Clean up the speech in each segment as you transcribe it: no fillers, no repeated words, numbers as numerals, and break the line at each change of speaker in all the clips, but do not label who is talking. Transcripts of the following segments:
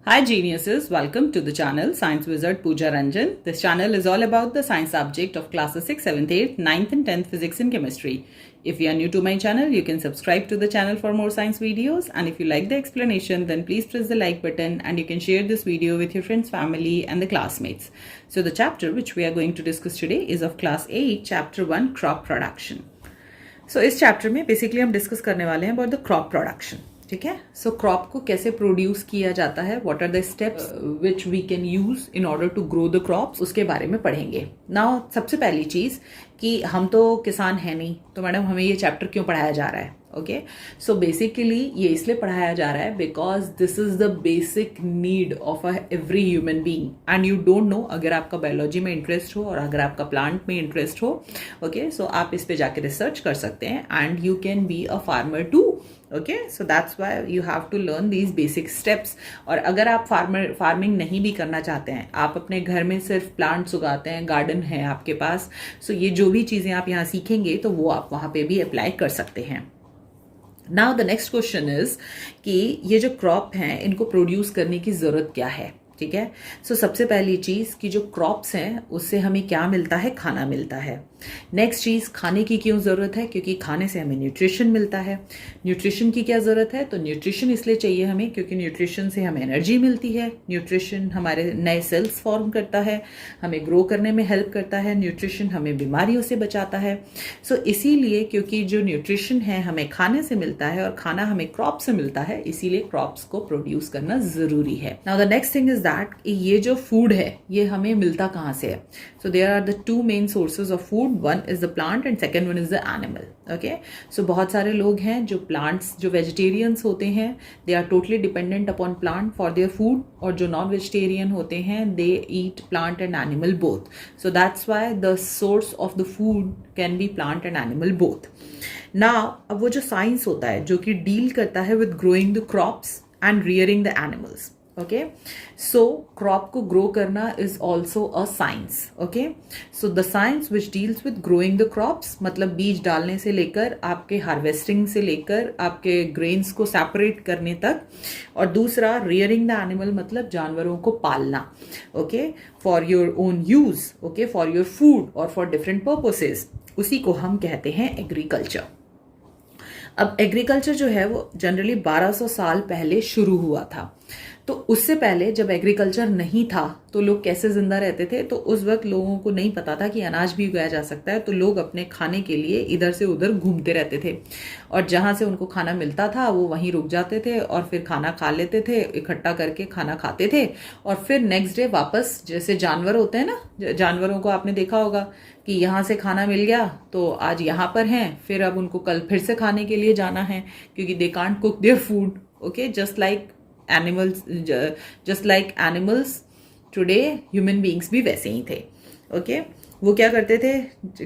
Hi geniuses, welcome to the channel Science Wizard Pooja Ranjan. This channel is all about the science subject of classes 6th, 7th, 8th, 9th and 10th physics and chemistry. If you are new to my channel, you can subscribe to the channel for more science videos, and if you like the explanation, then please press the like button and you can share this video with your friends, family and the classmates. So the chapter which we are going to discuss today is of class 8, chapter 1, crop production. So इस chapter में basically हम discuss करने वाले हैं about the crop production. ठीक है. So crop को कैसे प्रोड्यूस किया जाता है, what are the steps which we can use in order to grow the crops, उसके बारे में पढ़ेंगे. नाउ सबसे पहली चीज कि हम तो किसान हैं नहीं, तो मैडम हमें ये चैप्टर क्यों पढ़ाया जा रहा है. ओके, सो बेसिकली ये इसलिए पढ़ाया जा रहा है because this is the basic need of every human being. And you don't know, अगर आपका बायोलॉजी में इंटरेस्ट हो और अगर आपका प्लांट में इंटरेस्ट हो, ओके, सो आप इस पे जाके रिसर्च कर सकते हैं and you can be a farmer too. Okay, so that's why you have to learn these basic steps. और अगर आप फार्मिंग नहीं भी करना चाहते हैं, आप अपने घर में सिर्फ प्लांट्स उगाते हैं, गार्डन है आपके पास, सो ये जो भी चीजें आप यहाँ सीखेंगे तो वो आप वहां पे भी अप्लाई कर सकते हैं. Now the next question is कि ये जो क्रॉप हैं इनको प्रोड्यूस करने की जरूरत क्या है. ठीक है. सो सबसे पहली चीज कि जो क्रॉप्स हैं उससे हमें क्या मिलता है, खाना मिलता है. नेक्स्ट चीज, खाने की क्यों जरूरत है, क्योंकि खाने से हमें न्यूट्रिशन मिलता है. न्यूट्रिशन की क्या जरूरत है, तो न्यूट्रिशन इसलिए चाहिए हमें क्योंकि न्यूट्रिशन से हमें एनर्जी मिलती है. न्यूट्रिशन हमारे नए सेल्स फॉर्म करता है, हमें ग्रो करने में हेल्प करता है. न्यूट्रिशन हमें बीमारियों से बचाता है. सो इसीलिए क्योंकि जो न्यूट्रिशन है हमें खाने से मिलता है और खाना हमें क्रॉप से मिलता है, इसीलिए क्रॉप्स को प्रोड्यूस करना जरूरी है. Now the next thing is that ये जो फूड है ये हमें मिलता कहाँ से है. So there are the two main sources of food. One is the plant and second one is the animal. Okay, so बहुत सारे लोग हैं जो प्लांट्स, जो वेजिटेरियंस होते हैं, they are totally dependent upon plant for their food, और जो नॉन वेजिटेरियन होते हैं they eat plant and animal both. So that's why the source of the food can be plant and animal both. Now अब वो जो science होता है जो कि डील करता है with growing the crops and rearing the animals. Okay, so crop को ग्रो करना is also a science. Okay, so the science which deals with growing the crops, मतलब बीज डालने से लेकर आपके हार्वेस्टिंग से लेकर आपके ग्रेन्स को सेपरेट करने तक. और दूसरा रियरिंग द एनिमल, मतलब जानवरों को पालना. Okay, for your own use, okay, for your food और फॉर डिफरेंट पर्पसेस. उसी को हम कहते हैं एग्रीकल्चर. अब एग्रीकल्चर जो है वो जनरली 1200 साल पहले शुरू हुआ था. तो उससे पहले जब एग्रीकल्चर नहीं था तो लोग कैसे जिंदा रहते थे, तो उस वक्त लोगों को नहीं पता था कि अनाज भी उगाया जा सकता है. तो लोग अपने खाने के लिए इधर से उधर घूमते रहते थे और जहां से उनको खाना मिलता था वो वहीं रुक जाते थे और फिर खाना खा लेते थे, इकट्ठा करके खाना खाते थे और फिर नेक्स्ट डे वापस, जैसे जानवर होते हैं ना, जानवरों को आपने देखा होगा कि यहाँ से खाना मिल गया तो आज यहाँ पर हैं, फिर अब उनको कल फिर से खाने के लिए जाना है क्योंकि they can't cook their food. Okay, just like animals today, human beings भी वैसे ही थे. ओके, वो क्या करते थे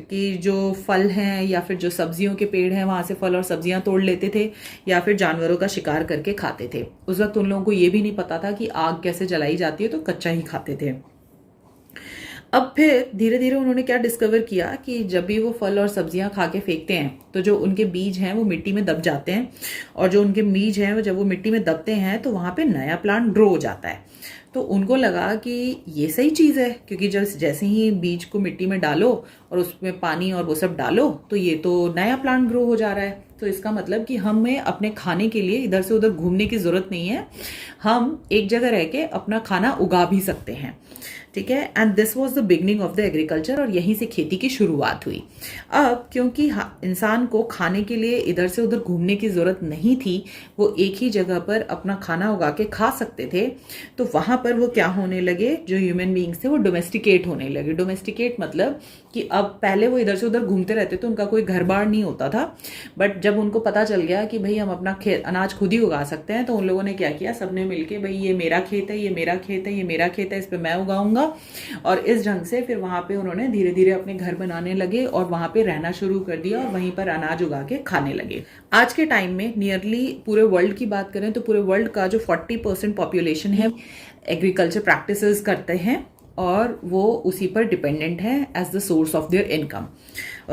कि जो फल हैं या फिर जो सब्जियों के पेड़ हैं वहां से फल और सब्जियां तोड़ लेते थे या फिर जानवरों का शिकार करके खाते थे. उस वक्त उन लोगों को ये भी नहीं पता था कि आग कैसे जलाई जाती है, तो कच्चा ही खाते थे. अब फिर धीरे धीरे उन्होंने क्या डिस्कवर किया कि जब भी वो फल और सब्जियां खा के फेंकते हैं तो जो उनके बीज हैं वो मिट्टी में दब जाते हैं, और जो उनके बीज हैं वो जब वो मिट्टी में दबते हैं तो वहां पे नया प्लांट ग्रो हो जाता है. तो उनको लगा कि ये सही चीज़ है, क्योंकि जब जैसे ही बीज को मिट्टी में डालो और उसमें पानी और वो सब डालो तो ये तो नया प्लांट ग्रो हो जा रहा है. तो इसका मतलब कि हमें अपने खाने के लिए इधर से उधर घूमने की जरूरत नहीं है, हम एक जगह रह के अपना खाना उगा भी सकते हैं. ठीक है, and this was the beginning of the agriculture, और यहीं से खेती की शुरुआत हुई. अब क्योंकि इंसान को खाने के लिए इधर से उधर घूमने की जरूरत नहीं थी, वो एक ही जगह पर अपना खाना उगा के खा सकते थे, तो वहां पर वो क्या होने लगे, जो ह्यूमन बीइंग्स थे वो डोमेस्टिकेट होने लगे. डोमेस्टिकेट मतलब कि अब पहले वो इधर से उधर घूमते रहते थे, उनका कोई घर बार नहीं होता था, बट जब उनको पता चल गया कि भाई हम अपना अनाज खुद ही उगा सकते हैं, तो उन लोगों ने क्या किया, सबने मिलके भाई ये मेरा खेत है, ये मेरा खेत है, ये मेरा खेत है, इस पे मैं उगाऊंगा. और इस ढंग से फिर वहां पे उन्होंने धीरे धीरे अपने घर बनाने लगे और वहां पे रहना शुरू कर दिया और वहीं पर अनाज उगा के खाने लगे. आज के टाइम में नियरली पूरे वर्ल्ड की बात करें तो पूरे वर्ल्ड का जो 40% पॉपुलेशन है एग्रीकल्चर प्रैक्टिसेस करते हैं. और वो उसी पर डिपेंडेंट है as the source of their income.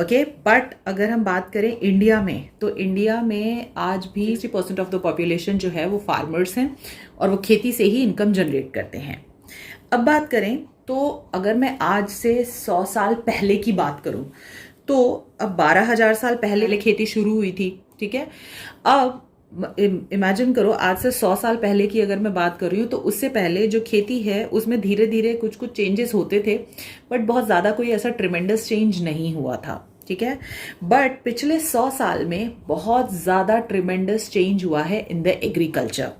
Okay, but अगर हम बात करें इंडिया में, तो इंडिया में आज भी 60% ऑफ द पॉपुलेशन जो है वो फार्मर्स हैं और वो खेती से ही इनकम जनरेट करते हैं। अब बात करें तो अगर मैं आज से 100 साल पहले की बात करूं, तो अब 12,000 साल पहले खेती शुरू हुई थी, ठीक है। अब इमेजिन करो, आज से 100 साल पहले की अगर मैं बात कर रही हूँ, तो उससे पहले जो खेती है उसमें धीरे धीरे कुछ कुछ चेंजेस होते थे, बट बहुत ज़्यादा कोई ऐसा ट्रिमेंडस चेंज नहीं हुआ था, ठीक है। बट पिछले 100 साल में बहुत ज़्यादा ट्रिमेंडस चेंज हुआ है इन द एग्रीकल्चर।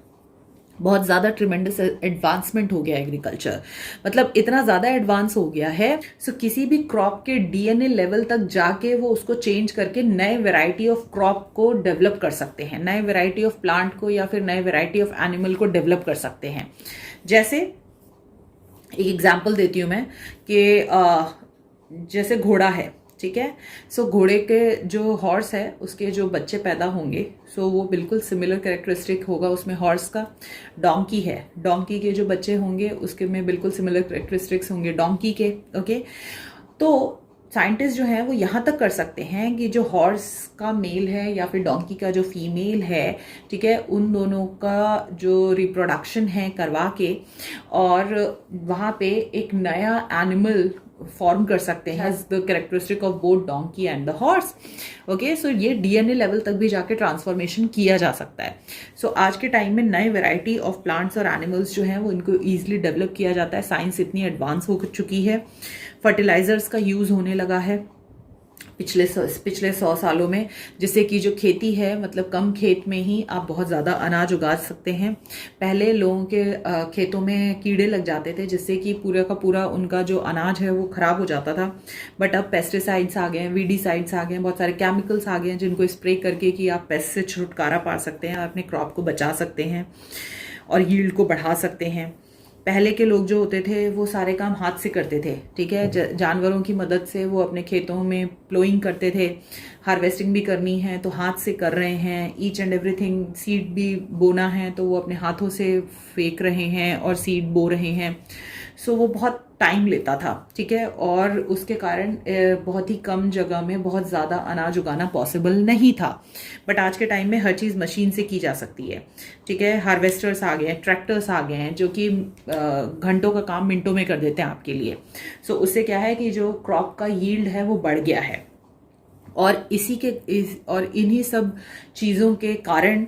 बहुत ज़्यादा ट्रिमेंडस एडवांसमेंट हो गया एग्रीकल्चर, मतलब इतना ज़्यादा एडवांस हो गया है सो किसी भी क्रॉप के डीएनए लेवल तक जाके वो उसको चेंज करके नए वैरायटी ऑफ क्रॉप को डेवलप कर सकते हैं, नए वैरायटी ऑफ प्लांट को या फिर नए वैरायटी ऑफ एनिमल को डेवलप कर सकते हैं। जैसे एक एग्जाम्पल देती हूँ मैं कि जैसे घोड़ा है, ठीक है। सो घोड़े के जो हॉर्स है उसके जो बच्चे पैदा होंगे, सो वो बिल्कुल सिमिलर कैरेक्टरिस्टिक होगा उसमें हॉर्स का। डोंकी है, डोंकी के जो बच्चे होंगे उसके में बिल्कुल सिमिलर कैरेक्टरिस्टिक्स होंगे डोंकी के। ओके, तो साइंटिस्ट जो है वो यहाँ तक कर सकते हैं कि जो हॉर्स का मेल है या फिर डोंकी का जो फीमेल है, ठीक है, उन दोनों का जो रिप्रोडक्शन है करवा के और वहाँ पे एक नया एनिमल फॉर्म कर सकते हैं as the characteristic of both donkey and the horse. Okay, so ये डीएनए लेवल तक भी जाके ट्रांसफॉर्मेशन किया जा सकता है। सो आज के टाइम में नए वैरायटी ऑफ प्लांट्स और एनिमल्स जो हैं वो इनको ईजिली डेवलप किया जाता है। साइंस इतनी एडवांस हो चुकी है, फर्टिलाइजर्स का यूज होने लगा है पिछले 100 सालों में, जिससे कि जो खेती है मतलब कम खेत में ही आप बहुत ज़्यादा अनाज उगा सकते हैं। पहले लोगों के खेतों में कीड़े लग जाते थे जिससे कि पूरा का पूरा उनका जो अनाज है वो ख़राब हो जाता था, बट अब पेस्टिसाइड्स आ गए हैं, वीडीसाइड्स आ गए हैं, बहुत सारे केमिकल्स आ गए हैं जिनको स्प्रे करके कि आप पेस्ट से छुटकारा पा सकते हैं, अपने क्रॉप को बचा सकते हैं और यील्ड को बढ़ा सकते हैं। पहले के लोग जो होते थे वो सारे काम हाथ से करते थे, ठीक है, जानवरों की मदद से वो अपने खेतों में प्लोइंग करते थे, हार्वेस्टिंग भी करनी है तो हाथ से कर रहे हैं, ईच एंड एवरीथिंग, सीड भी बोना है तो वो अपने हाथों से फेंक रहे हैं और सीड बो रहे हैं। सो वो बहुत टाइम लेता था, ठीक है, और उसके कारण बहुत ही कम जगह में बहुत ज़्यादा अनाज उगाना पॉसिबल नहीं था। बट आज के टाइम में हर चीज़ मशीन से की जा सकती है, ठीक है। हार्वेस्टर्स आ गए हैं, ट्रैक्टर्स आ गए हैं जो कि घंटों का काम मिनटों में कर देते हैं आपके लिए। सो उससे क्या है कि जो क्रॉप का यील्ड है वो बढ़ गया है, और इन्हीं सब चीज़ों के कारण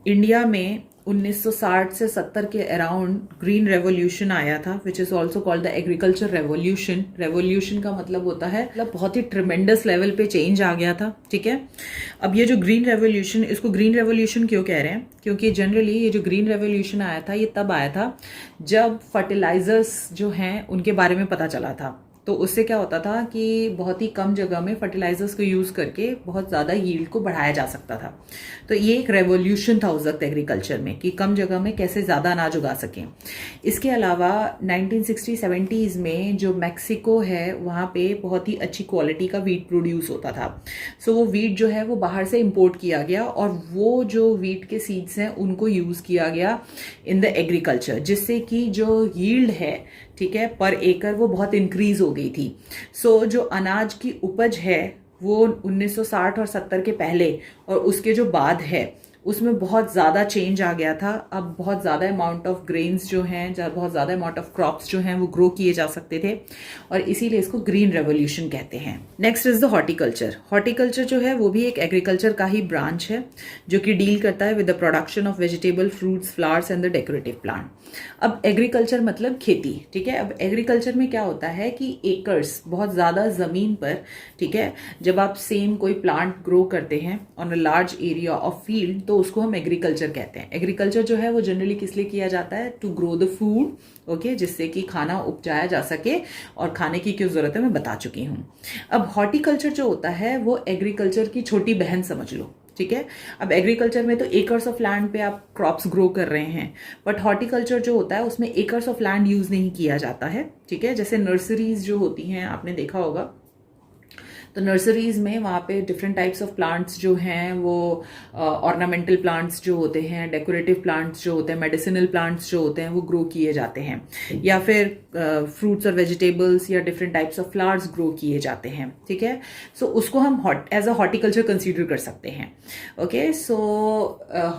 इंडिया में 1960 से 70 के अराउंड ग्रीन रेवोल्यूशन आया था, which is also called the agriculture revolution. Revolution का मतलब होता है मतलब बहुत ही ट्रिमेंडस लेवल पे चेंज आ गया था, ठीक है। अब ये जो ग्रीन रेवोल्यूशन, इसको ग्रीन रेवोल्यूशन क्यों कह रहे हैं, क्योंकि जनरली ये जो ग्रीन रेवोल्यूशन आया था ये तब आया था जब फर्टिलाइजर्स जो हैं उनके बारे में पता चला था। तो उससे क्या होता था कि बहुत ही कम जगह में फर्टिलाइजर्स को यूज़ करके बहुत ज़्यादा यील्ड को बढ़ाया जा सकता था। तो ये एक रेवोल्यूशन था उस वक्त एग्रीकल्चर में कि कम जगह में कैसे ज़्यादा अनाज उगा सकें। इसके अलावा 1960-70s में जो मैक्सिको है वहाँ पे बहुत ही अच्छी क्वालिटी का वीट प्रोड्यूस होता था। सो वो वीट जो है वो बाहर से इम्पोर्ट किया गया और वो जो वीट के सीड्स हैं उनको यूज़ किया गया इन द एग्रीकल्चर, जिससे कि जो यील्ड है, ठीक है, पर एकड़ वो बहुत इंक्रीज हो गई थी। सो जो अनाज की उपज है वो 1960 और 70 के पहले और उसके जो बाद है उसमें बहुत ज़्यादा चेंज आ गया था। अब बहुत ज़्यादा अमाउंट ऑफ ग्रेन्स जो हैं, बहुत ज़्यादा अमाउंट ऑफ क्रॉप्स जो हैं वो ग्रो किए जा सकते थे और इसीलिए इसको ग्रीन रेवोल्यूशन कहते हैं। Next is the horticulture. Horticulture जो है वो भी एक एग्रीकल्चर का ही ब्रांच है जो कि डील करता है with the production of vegetable, fruits, flowers and the decorative plant. अब एग्रीकल्चर मतलब खेती, ठीक है। अब एग्रीकल्चर में क्या होता है कि एकर्स, बहुत ज़्यादा ज़मीन पर, ठीक है, जब आप सेम कोई प्लांट ग्रो करते हैं on a large area of field तो उसको हम एग्रीकल्चर कहते हैं। एग्रीकल्चर जो है वो जनरली किस लिए किया जाता है, to grow the food, okay, जिससे कि खाना उपजाया जा सके, और खाने की क्यों जरूरत है मैं बता चुकी हूँ। अब हॉर्टिकल्चर जो होता है वो एग्रीकल्चर की छोटी बहन समझ लो, ठीक है। अब एग्रीकल्चर में तो एकर्स ऑफ लैंड पे आप क्रॉप्स ग्रो कर रहे हैं, बट हॉर्टिकल्चर जो होता है उसमें एकर्स ऑफ लैंड यूज नहीं किया जाता है, ठीक है। जैसे नर्सरीज जो होती हैं आपने देखा होगा, तो नर्सरीज में वहाँ पे डिफरेंट टाइप्स ऑफ प्लांट्स जो हैं वो ऑर्नामेंटल प्लांट्स जो होते हैं, डेकोरेटिव प्लांट्स जो होते हैं, मेडिसिनल प्लांट्स जो होते हैं वो ग्रो किए जाते हैं, या फिर फ्रूट्स और वेजिटेबल्स या different types of flowers grow किए जाते हैं, ठीक है। सो उसको हम एज अ हॉर्टिकल्चर कंसीडर कर सकते हैं। ओके, सो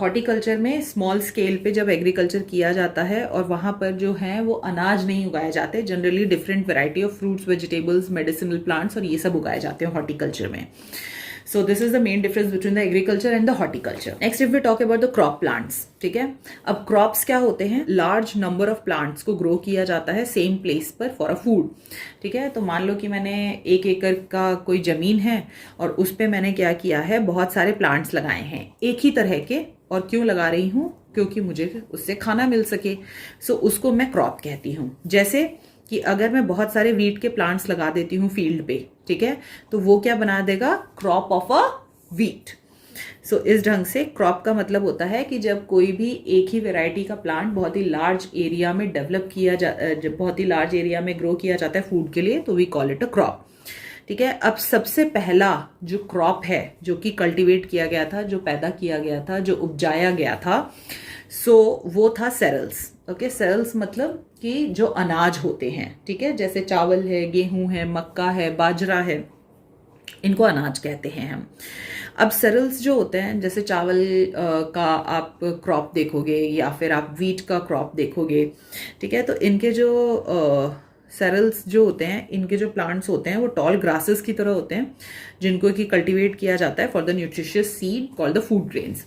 हॉर्टिकल्चर में स्मॉल स्केल पे जब एग्रीकल्चर किया जाता है और वहाँ पर जो है वो अनाज नहीं उगाए जाते, generally different variety of fruits, vegetables, medicinal plants और ये सब उगाए जाते हैं हॉर्टिकल्चर में। So this is the main difference between the agriculture and the horticulture. Next, if we talk about the crop plants, ठीक है। अब crops क्या होते हैं? Large number of plants को grow किया जाता है same place पर for a food, ठीक है। तो मान लो कि मैंने 1 एकड़ का कोई जमीन है और उस पे मैंने क्या किया है, बहुत सारे प्लांट्स लगाए हैं एक ही तरह के। और क्यों लगा रही हूँ? क्योंकि मुझे उससे खाना मिल सके। सो उसको मैं क्रॉप कहती हूँ। जैसे कि अगर मैं बहुत सारे वीट के प्लांट्स लगा देती हूँ फील्ड पे, ठीक है, तो वो क्या बना देगा? Crop of a wheat. So इस ढंग से क्रॉप का मतलब होता है कि जब कोई भी एक ही वैरायटी का प्लांट बहुत ही लार्ज एरिया में डेवलप किया जब बहुत ही लार्ज एरिया में ग्रो किया जाता है फूड के लिए, तो we call it a crop, ठीक है। अब सबसे पहला जो क्रॉप है जो कि कल्टीवेट किया गया था, जो पैदा किया गया था, जो उपजाया गया था, सो वो था सेरल्स। ओके, सेरल्स मतलब कि जो अनाज होते हैं, ठीक है, जैसे चावल है, गेहूं है, मक्का है, बाजरा है, इनको अनाज कहते हैं हम। अब सेरल्स जो होते हैं, जैसे चावल का आप क्रॉप देखोगे या फिर आप वीट का क्रॉप देखोगे, ठीक है, तो इनके जो सेरल्स जो होते हैं, इनके जो प्लांट्स होते हैं वो टॉल ग्रासेस की तरह होते हैं, जिनको कि कल्टीवेट किया जाता है for the nutritious seed called the food grains,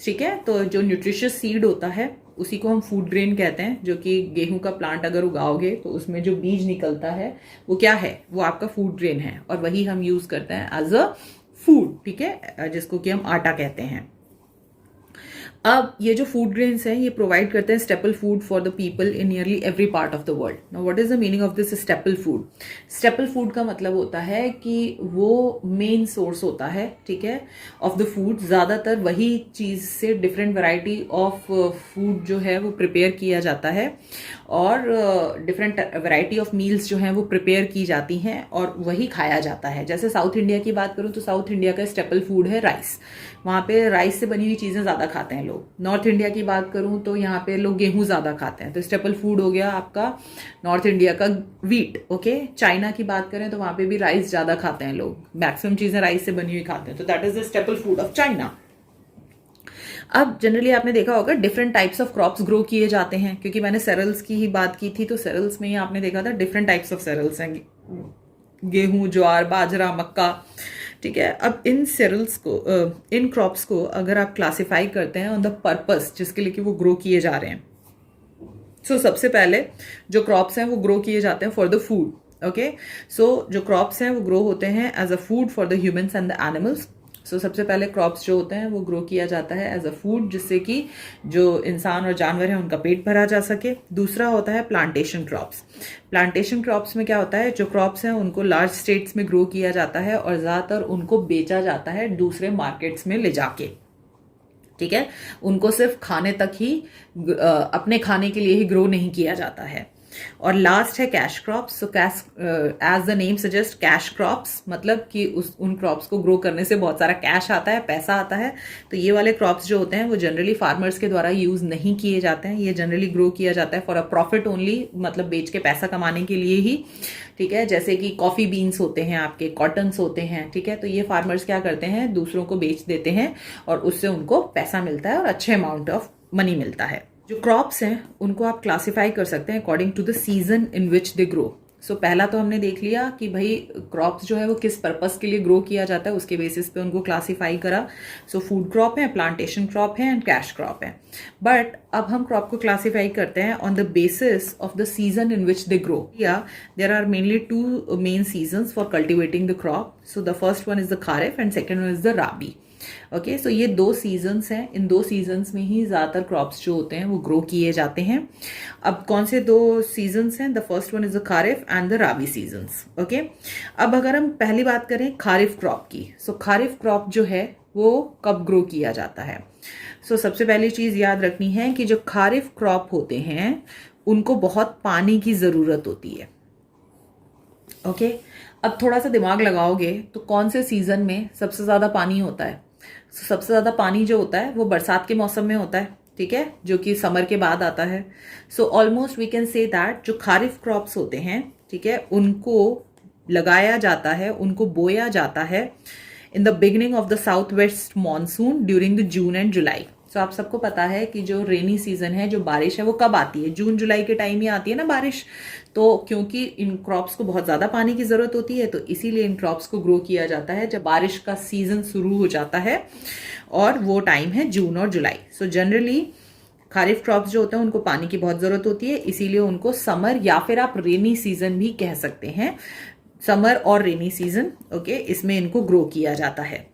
ठीक है। तो जो न्यूट्रिशियस सीड होता है उसी को हम फूड ग्रेन कहते हैं, जो कि गेहूं का प्लांट अगर उगाओगे तो उसमें जो बीज निकलता है वो क्या है? वो आपका फूड ग्रेन है, और वही हम यूज करते हैं एज अ फूड, ठीक है, जिसको कि हम आटा कहते हैं। अब ये जो फूड ग्रेन्स हैं ये प्रोवाइड करते हैं staple food for the people in nearly every part of the world. Now what is the meaning of this staple food? Staple food का मतलब होता है कि वो मेन सोर्स होता है, ठीक है, ऑफ द फूड। ज्यादातर वही चीज से डिफरेंट वैरायटी ऑफ फूड जो है वो प्रिपेयर किया जाता है, और डिफरेंट वैरायटी ऑफ मील्स जो हैं वो प्रिपेयर की जाती हैं और वही खाया जाता है। जैसे साउथ इंडिया की बात करूं तो साउथ इंडिया का स्टेपल फूड है राइस। वहाँ पे राइस से बनी हुई चीज़ें ज़्यादा खाते हैं लोग। नॉर्थ इंडिया की बात करूँ तो यहाँ पे लोग गेहूं ज़्यादा खाते हैं, तो स्टेपल फूड हो गया आपका नॉर्थ इंडिया का वीट। ओके, चाइना की बात करें तो वहाँ पे भी राइस ज़्यादा खाते हैं लोग, मैक्सिमम चीज़ें राइस से बनी हुई खाते हैं, तो that is the staple food of China. अब जनरली आपने देखा होगा different types of crops grow किए जाते हैं, क्योंकि मैंने सेरल्स की ही बात की थी, तो सेरल्स में ही आपने देखा था डिफरेंट टाइप्स ऑफ सेरल्स हैं, गेहूं, ज्वार, बाजरा, मक्का, ठीक है। अब इन सेरल्स को, इन क्रॉप्स को अगर आप क्लासिफाई करते हैं ऑन द पर्पस जिसके लिए कि वो ग्रो किए जा रहे हैं, सो सबसे पहले जो क्रॉप्स हैं वो ग्रो किए जाते हैं for the food. Okay, so जो क्रॉप्स हैं वो ग्रो होते हैं as a food for the humans and the animals. So सबसे पहले क्रॉप्स जो होते हैं वो ग्रो किया जाता है एज अ फूड, जिससे कि जो इंसान और जानवर हैं उनका पेट भरा जा सके। दूसरा होता है प्लांटेशन क्रॉप्स। प्लांटेशन क्रॉप्स में क्या होता है, जो क्रॉप्स हैं उनको लार्ज स्टेट्स में ग्रो किया जाता है और ज़्यादातर उनको बेचा जाता है दूसरे मार्केट्स में ले जाके, ठीक है। उनको सिर्फ खाने तक ही, अपने खाने के लिए ही ग्रो नहीं किया जाता है। और लास्ट है cash crops. So cash, as the name suggest, cash crops मतलब कि उन क्रॉप्स को ग्रो करने से बहुत सारा कैश आता है, पैसा आता है। तो ये वाले क्रॉप्स जो होते हैं वो जनरली फार्मर्स के द्वारा यूज नहीं किए जाते हैं, ये जनरली ग्रो किया जाता है फॉर अ प्रॉफिट ओनली, मतलब बेच के पैसा कमाने के लिए ही, ठीक है। जैसे कि कॉफी बीन्स होते हैं आपके, कॉटन्स होते हैं, ठीक है, तो ये फार्मर्स क्या करते हैं, दूसरों को बेच देते हैं और उससे उनको पैसा मिलता है और अच्छे अमाउंट ऑफ मनी मिलता है। जो क्रॉप्स हैं उनको आप क्लासिफाई कर सकते हैं according to the season in which they grow. So पहला तो हमने देख लिया कि भाई क्रॉप्स जो है वो किस पर्पस के लिए ग्रो किया जाता है, उसके बेसिस पे उनको क्लासिफाई करा। सो फूड क्रॉप है, प्लांटेशन क्रॉप है एंड कैश क्रॉप है। बट अब हम क्रॉप को क्लासिफाई करते हैं on the basis of the season in which they grow. या there are mainly two main seasons for cultivating the crop. So the first one is the kharif and second one is the Rabi. Okay, so ये 2 seasons हैं, इन 2 seasons में ही ज़्यादातर crops जो होते हैं वो grow किए जाते हैं। अब कौन से 2 सीजन्स हैं? The first one is the kharif and the rabi seasons. Okay, अब अगर हम पहली बात करें खारिफ क्रॉप की, सो खारिफ क्रॉप जो है वो कब ग्रो किया जाता है? सो सबसे पहली चीज़ याद रखनी है कि जो खारिफ क्रॉप होते हैं उनको बहुत पानी की ज़रूरत होती है। ओके, अब थोड़ा सा दिमाग लगाओगे तो कौन से सीजन में सबसे ज्यादा पानी होता है? सबसे ज्यादा पानी जो होता है वो बरसात के मौसम में होता है, ठीक है, जो कि समर के बाद आता है। So almost we can say that जो खारिफ क्रॉप्स होते हैं, ठीक है, उनको लगाया जाता है, उनको बोया जाता है in the beginning of the south west monsoon during the June and July. So आप सबको पता है कि जो रेनी सीजन है, जो बारिश है, वो कब आती है? जून जुलाई के टाइम ही आती है ना बारिश। तो क्योंकि इन क्रॉप्स को बहुत ज्यादा पानी की जरूरत होती है, तो इसीलिए इन क्रॉप्स को ग्रो किया जाता है जब बारिश का सीजन शुरू हो जाता है, और वो टाइम है जून और जुलाई। सो जनरली खारिफ क्रॉप्स जो होते हैं उनको पानी की बहुत जरूरत होती है, इसीलिए उनको समर या फिर आप रेनी सीजन भी कह सकते हैं, समर और रेनी सीजन, ओके, इसमें इनको ग्रो किया जाता है।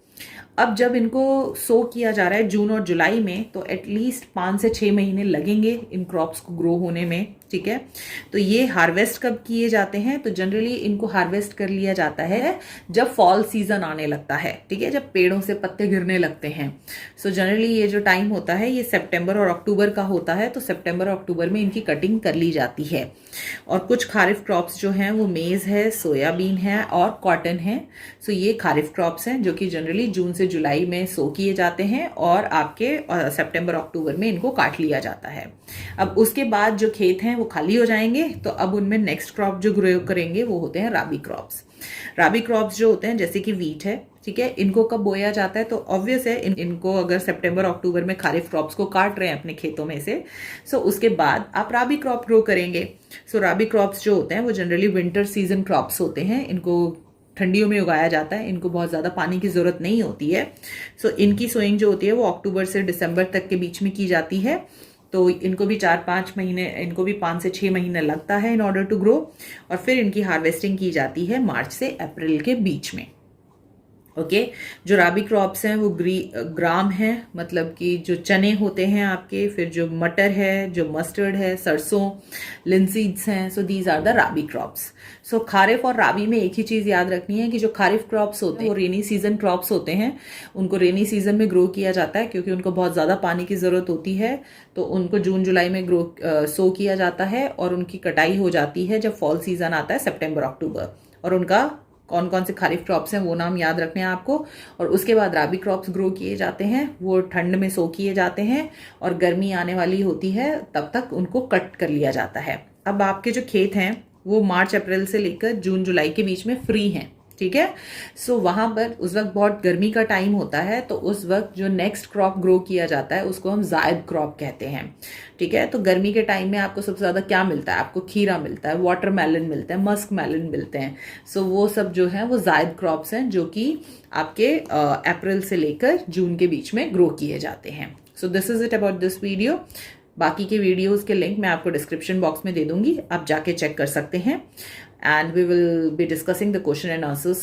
अब जब इनको सो किया जा रहा है जून और जुलाई में, तो एटलीस्ट 5 से 6 महीने लगेंगे इन क्रॉप्स को ग्रो होने में, ठीक है। तो ये हार्वेस्ट कब किए जाते हैं? तो जनरली इनको हार्वेस्ट कर लिया जाता है जब फॉल सीजन आने लगता है, ठीक है, जब पेड़ों से पत्ते गिरने लगते हैं। सो जनरली ये जो टाइम होता है ये सितंबर और अक्टूबर का होता है, तो सितंबर और अक्टूबर में इनकी कटिंग कर ली जाती है। और कुछ खारिफ क्रॉप्स जो हैं वो मेज है, सोयाबीन है और कॉटन है। सो ये खारिफ क्रॉप्स हैं जो कि जनरली जून से जुलाई में सो किए जाते हैं, और आपके सितंबर अक्टूबर में इनको काट लिया जाता है। अब उसके बाद जो खेत हैं वो खाली हो जाएंगे, तो अब उनमें नेक्स्ट क्रॉप जो ग्रो करेंगे वो होते हैं राबी क्रॉप्स। राबी क्रॉप्स जो होते हैं जैसे कि वीट है, ठीक है, इनको कब बोया जाता है? तो ऑब्वियस है इनको अगर सितंबर अक्टूबर में खारिफ क्रॉप्स को काट रहे हैं अपने खेतों में से, सो उसके बाद आप राबी क्रॉप ग्रो करेंगे। सो राबी क्रॉप्स जो होते हैं वो जनरली विंटर सीजन क्रॉप्स होते हैं, इनको ठंडियों में उगाया जाता है, इनको बहुत ज़्यादा पानी की ज़रूरत नहीं होती है। सो इनकी सोइंग जो होती है वो अक्टूबर से दिसंबर तक के बीच में की जाती है। तो इनको भी 4-5 महीने, इनको भी 5 से 6 महीने लगता है इन ऑर्डर टू ग्रो, और फिर इनकी हार्वेस्टिंग की जाती है मार्च से अप्रैल के बीच में, ओके। जो राबी क्रॉप्स हैं वो ग्राम है, मतलब कि जो चने होते हैं आपके, फिर जो मटर है, जो मस्टर्ड है, सरसों, लिंसीड्स हैं। So these are the Rabi crops. So Kharif और राबी में एक ही चीज़ याद रखनी है कि जो खारिफ क्रॉप्स होते हैं वो रेनी सीजन क्रॉप्स होते हैं, उनको रेनी सीजन में ग्रो किया जाता है क्योंकि उनको बहुत ज़्यादा पानी की ज़रूरत होती है। तो उनको जून जुलाई में सो किया जाता है, और उनकी कटाई हो जाती है जब फॉल सीजन आता है सितंबर अक्टूबर। और उनका कौन कौन से खारिफ क्रॉप्स हैं वो नाम याद रखने हैं आपको। और उसके बाद राबी क्रॉप्स ग्रो किए जाते हैं, वो ठंड में सो किए जाते हैं, और गर्मी आने वाली होती है तब तक उनको कट कर लिया जाता है। अब आपके जो खेत हैं वो मार्च अप्रैल से लेकर जून जुलाई के बीच में फ्री हैं, ठीक है। सो वहां पर उस वक्त बहुत गर्मी का टाइम होता है, तो उस वक्त जो नेक्स्ट क्रॉप ग्रो किया जाता है उसको हम जायद क्रॉप कहते हैं, ठीक है। तो गर्मी के टाइम में आपको सबसे ज्यादा क्या मिलता है? आपको खीरा मिलता है, वाटरमेलन मिलता है, मस्क मेलन मिलते हैं। सो वो सब जो है वो जायद क्रॉप्स हैं जो कि आपके अप्रैल से लेकर जून के बीच में ग्रो किए जाते हैं। So this is it about this video. बाकी के वीडियोस के लिंक मैं आपको डिस्क्रिप्शन बॉक्स में दे दूंगी, आप जाके चेक कर सकते हैं, and we will be discussing the question and answers